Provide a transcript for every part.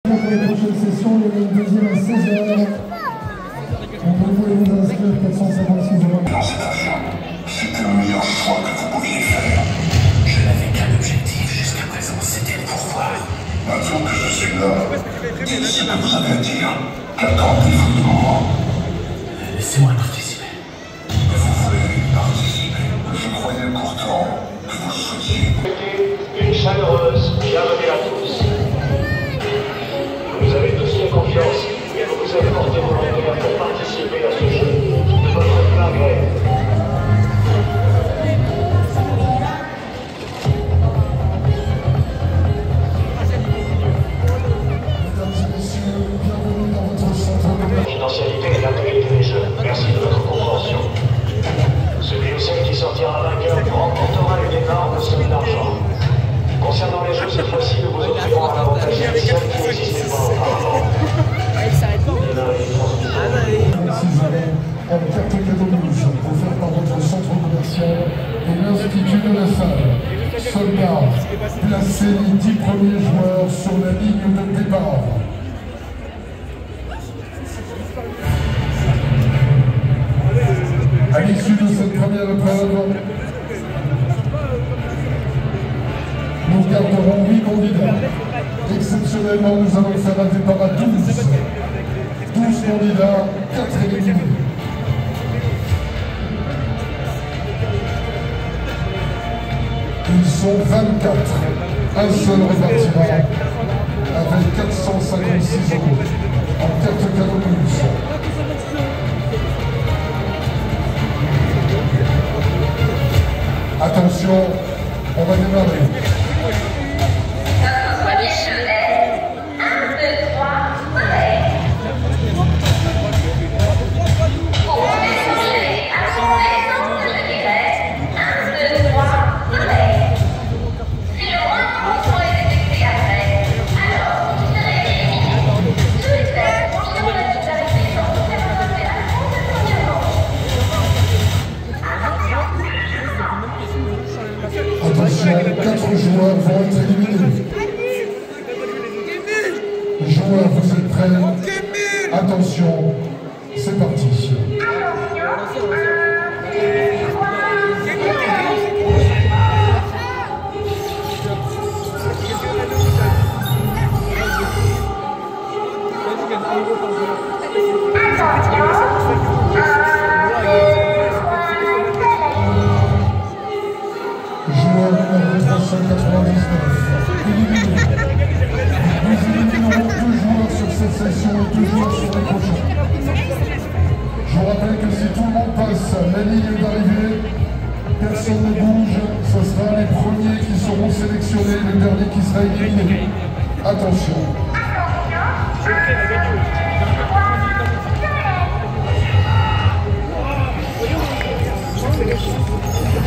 Pour les prochaines sessions, il y a une deuxième à 16h. Vous pouvez vous inscrire 456 euros. Dans cette affaire, c'était le meilleur choix que vous pouviez faire. Je n'avais qu'un objectif jusqu'à présent, c'était le pouvoir. Maintenant que je suis là, dites ce que vous avez à dire. Qu'attendez-vous de moi? Laissez-moi participer. Vous voulez participer? Je croyais pourtant que vous souhaitiez. Une chaleureuse bienvenue à tous. Vous avez tous fait confiance et vous vous êtes porté volontaire pour participer à ce jeu de votre plein gré. Confidentialité et l'intégrité des jeux. Merci de votre compréhension. Celui ou celle qui sortira vainqueur remportera une énorme somme d'argent. Concernant les jeux, cette fois-ci, nous vous offrirons un avantage spécial qui n'existait pas auparavant. Il s'arrête pas. En carte cadeau rouge, offert par votre centre commercial et l'Institut de la salle. Soldats, placez les 10 premiers joueurs sur la ligne de départ. À l'issue de cette première épreuve, nous garderons 8 candidats. Exceptionnellement, nous allons faire un départ à 12. 12 candidats, 4 éliminés. Ils sont 24. Un seul repartira avec 456 euros en carte cadeau plus. Attention, on va démarrer. Attention, 4 joueurs vont être éliminés. Joueurs, vous êtes prêts? Attention, c'est parti. Joueur numéro 399, éliminé. Nous éliminerons 2 joueurs sur cette session et 2 joueurs sur les prochains. Je vous rappelle que si tout le monde passe la ligne d'arrivée, personne ne bouge, ce sera les premiers qui seront sélectionnés, le dernier qui sera éliminé. Attention.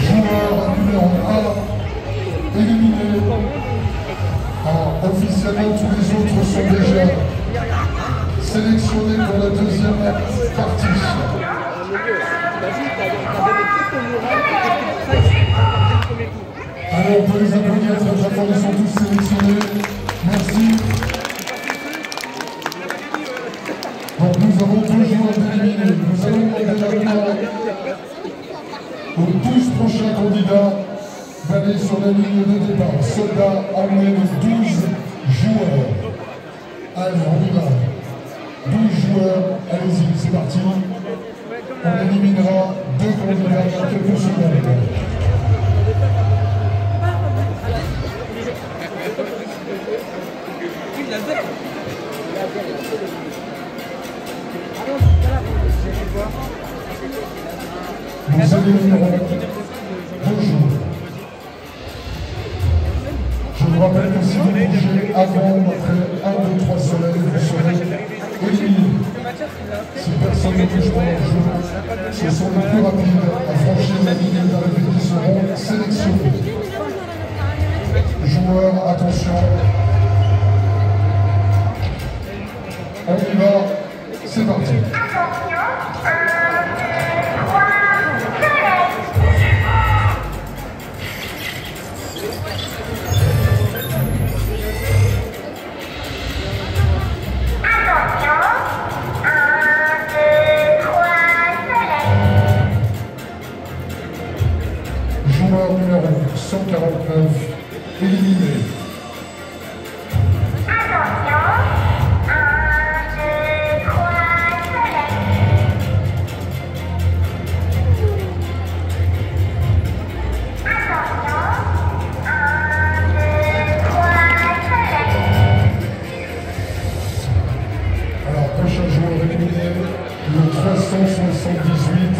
Joueur numéro 1, éliminé. Alors, officiellement, tous les autres sont déjà sélectionnés pour la deuxième partie. Alors, on peut les applaudir très fort, ils sont tous sélectionnés. Merci. Donc, nous avons 2 joueurs éliminés. Nous allons demander maintenant aux 12 prochains candidats d'aller sur la ligne de départ. Soldats emmenés de 12 joueurs. Allez, on y va. 12 joueurs, allez-y, c'est parti. On éliminera 2 candidats dans quelques secondes. Nous éliminerons 2 jours. Je vous rappelle que si vous bougez avant, après 1, 2, 3 soleils, vous serez éliminé. Si personne ne bouge pendant le jeu, ce sont les plus rapides à franchir la ligne d'arrivée qui seront sélectionnés. Joueurs, attention. On y va, c'est parti.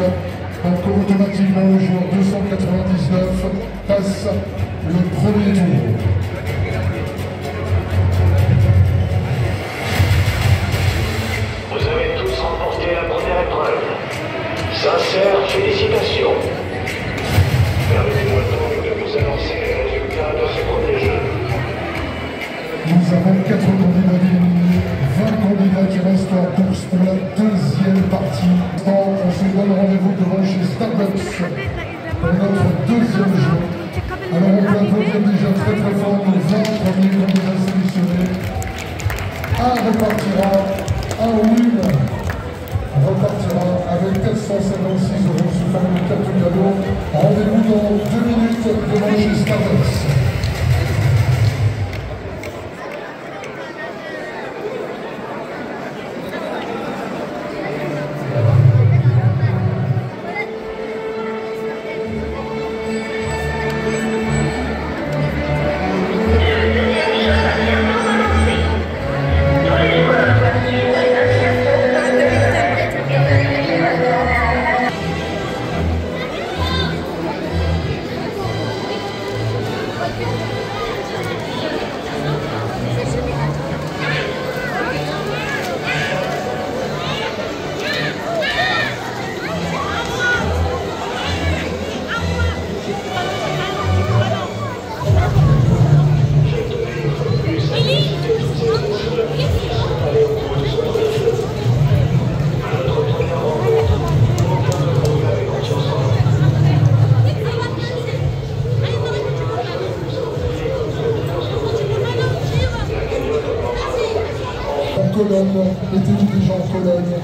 Donc automatiquement le joueur 299 passe le premier tour. Vous avez tous remporté la première épreuve. Sincères félicitations. Permettez-moi donc de vous annoncer les résultats de ce premier jeu. Nous avons 4 candidats éliminés, 20 candidats qui restent en course pour la deuxième partie. On se donne rendez-vous devant chez Starbucks pour notre deuxième jeu. Alors on peut applaudir déjà très très fort nos 20 premiers candidats sélectionnés. Un repartira, un win repartira avec 456 € sous forme de carte cadeau. Rendez-vous dans 2 minutes devant chez Starbucks. Cologne, mettez-vous déjà en Cologne.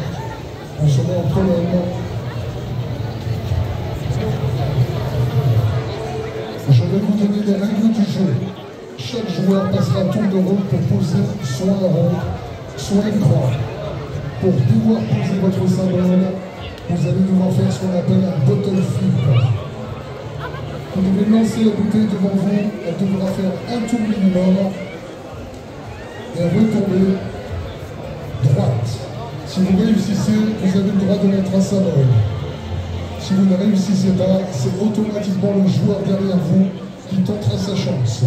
On se met en Cologne. Je vais vous donner les règles du jeu. Chaque joueur passera un tour de rôle pour poser soit un rond, soit une croix. Pour pouvoir poser votre symbole, vous allez devoir faire ce qu'on appelle un bottle flip. Vous devez lancer la bouteille devant vous, elle devra faire un tour minimum et retomber droite. Si vous réussissez, vous avez le droit de mettre un symbole. Si vous ne réussissez pas, c'est automatiquement le joueur derrière vous qui tentera sa chance.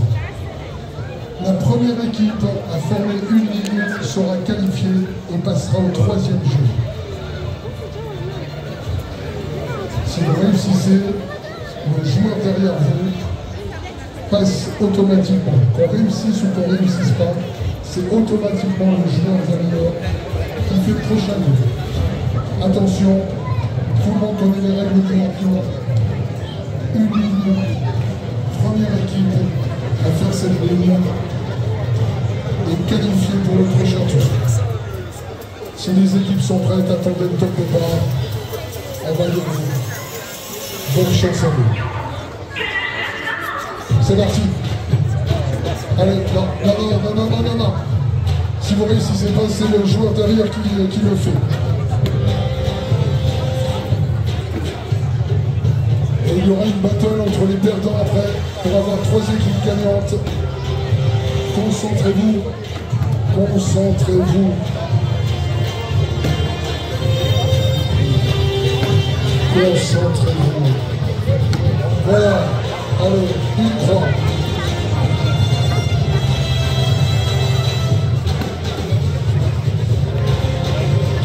La première équipe à former une ligne sera qualifiée et passera au troisième jeu. Si vous réussissez, le joueur derrière vous passe automatiquement. Qu'on réussisse ou qu'on ne réussisse pas, c'est automatiquement le joueur derrière qui fait le prochain jeu. Attention, tout le monde connaît les règles du champion. Une ligne, première équipe à faire cette ligne et qualifiée pour le prochain tour. Si les équipes sont prêtes, attendez le top départ. On va y aller. Bonne chance à vous. C'est parti. Allez, non. Si vous réussissez pas, c'est le joueur derrière qui le fait. Et il y aura une battle entre les perdants après pour avoir 3 équipes gagnantes. Concentrez-vous. Concentrez-vous. Concentrez-vous. Voilà. Allez, une croix.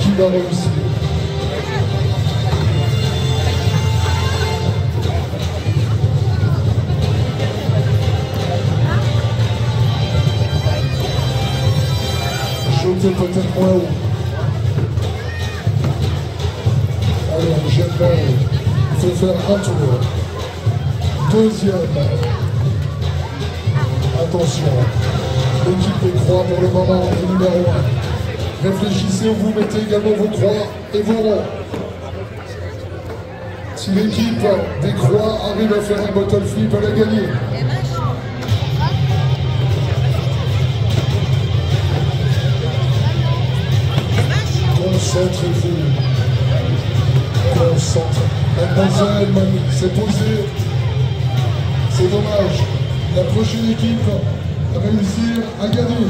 Qui va réussir? Jetez peut-être moins haut. Allez, on jette moins haut. Il faut faire un tour. Deuxième. Attention. L'équipe des croix pour le moment est numéro 1. Réfléchissez où vous mettez également vos croix et vos ronds. Si l'équipe des croix arrive à faire un bottle flip, elle a gagné. Concentrez-vous. Mademoiselle, mamie, c'est posé. C'est dommage. La prochaine équipe va réussir à gagner.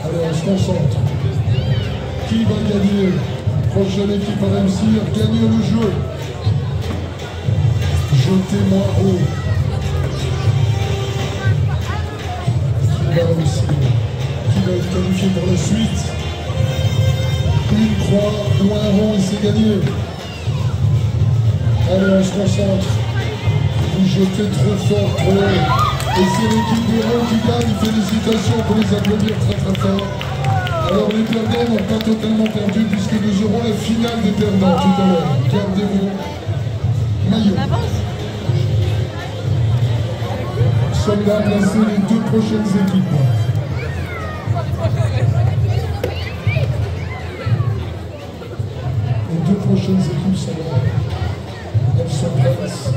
Allez, on se concentre. qui va gagner? Prochaine équipe à réussir, gagner le jeu. Jetez moins haut. Qui va réussir? Qui va être qualifié pour la suite? Une croix, loin rond et c'est gagné. Allez, on se concentre. Vous jetez trop fort, trop haut. Et c'est l'équipe de Rome qui gagne. Félicitations, pour les applaudir très très fort. Alors les perdants n'ont pas totalement perdu puisque nous aurons la finale des perdants tout à l'heure. Gardez vos maillots. Nous sommes là à placer les deux prochaines équipes. Les deux prochaines équipes sont là. Elles sont prêtes.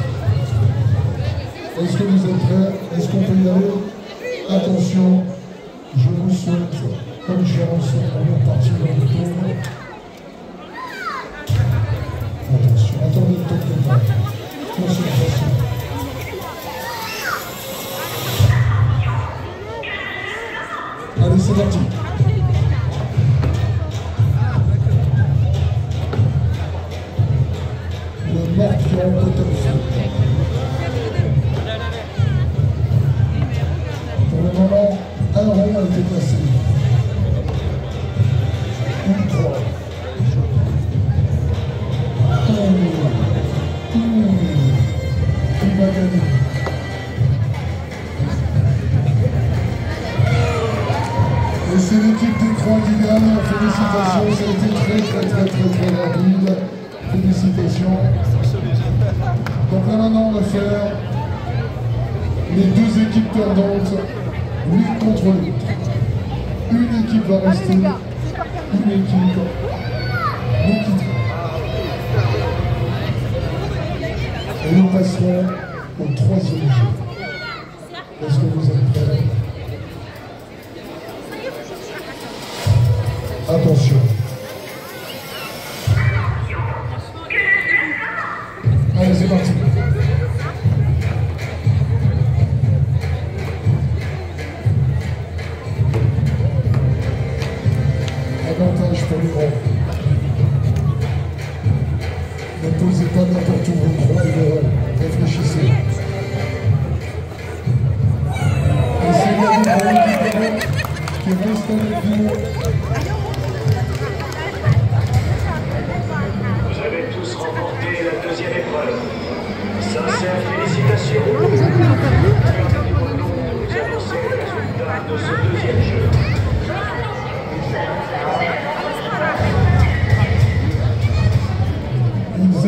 Est-ce que vous êtes prêts? Est-ce qu'on peut y aller? Attention, je vous souhaite, comme je en souhaite, on partir dans le tour. Attention, attendez le tour de temps. Concentration. Allez, c'est parti. Le Morpion Potemkin. Pour le moment, un rond a été placé. Une croix. Qui va gagner? Et c'est l'équipe des croix qui gagne. Félicitations, ça a été très rapide. Félicitations. Donc là maintenant on va faire les deux équipes perdantes, l'une contre l'autre. Une équipe va rester, une équipe nous quittera. Et nous passerons au troisième jeu. Est-ce que vous êtes prêts? Attention. Allez, c'est parti. Avantage pour les grands. Ne posez pas n'importe où vos croix et vos rôles. Réfléchissez. Et c'est là qui reste avec nous.